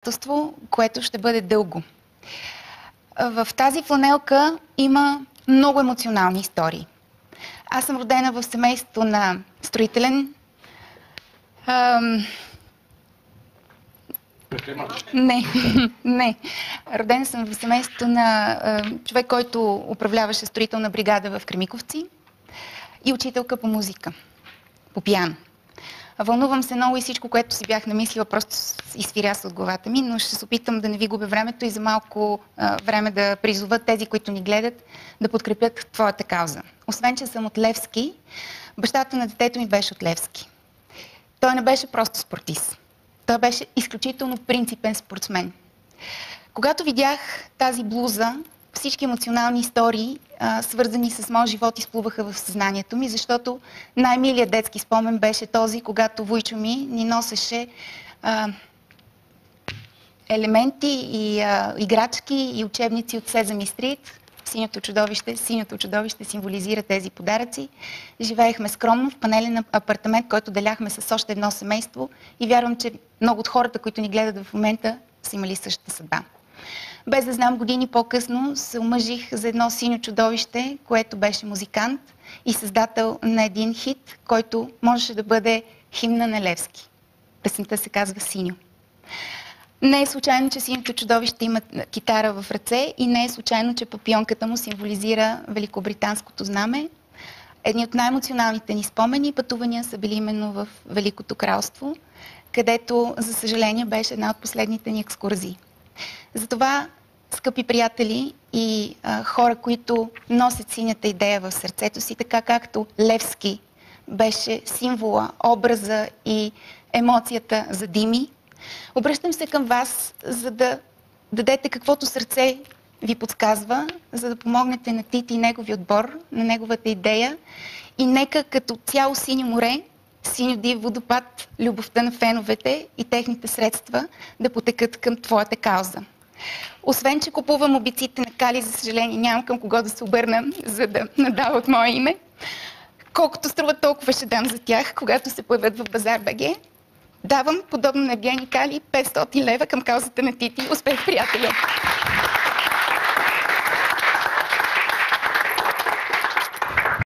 приятелство, което ще бъде дълго. В тази фланелка има много емоционални истории. Аз съм родена в семейство на строителен. Не. Родена съм в семейството на човек, който управляваше строителна бригада в Кремиковци и учителка по музика, по пиано. Вълнувам се много и всичко, което си бях намислила, просто изфиряса от главата ми, но ще се опитам да не ви губя времето и за малко време да призова тези, които ни гледат, да подкрепят твоята кауза. Освен, че съм от Левски, бащата на детето ми беше от Левски. Той не беше просто спортист. Той беше изключително принципен спортсмен. Когато видях тази блуза, всички емоционални истории, свързани с моя живот, изплуваха в съзнанието ми, защото най-милият детски спомен беше този, когато вуйчо ми ни носеше елементи и играчки и учебници от Сезами Стрит. Синьото чудовище символизира тези подаръци. Живеехме скромно в панелен апартамент, който деляхме с още едно семейство и вярвам, че много от хората, които ни гледат в момента, са имали същата съдба. Без да знам, години по-късно се омъжих за едно синьо чудовище, което беше музикант и създател на един хит, който можеше да бъде химна на Левски. Песента се казва "Синьо". Не е случайно, че синьото чудовище има китара в ръце и не е случайно, че папионката му символизира великобританското знаме. Едни от най-емоционалните ни спомени и пътувания са били именно в Великото кралство, където, за съжаление, беше една от последните ни екскурзии. Затова, скъпи приятели и хора, които носят синята идея в сърцето си, така както Левски беше символа, образа и емоцията за Дими, обръщам се към вас, за да дадете каквото сърце ви подсказва, за да помогнете на Тити и негови отбор, на неговата идея и нека като цяло синьо море, синьо див водопад, любовта на феновете и техните средства да потекат към твоята кауза. Освен, че купувам обиците на Кали, за съжаление нямам към кого да се обърна, за да надава от мое име. Колкото струва, толкова ще дам за тях, когато се появят в Базар БГ. Давам, подобно на Гени Кали, 500 лева към каузата на Тити. Успех, приятели!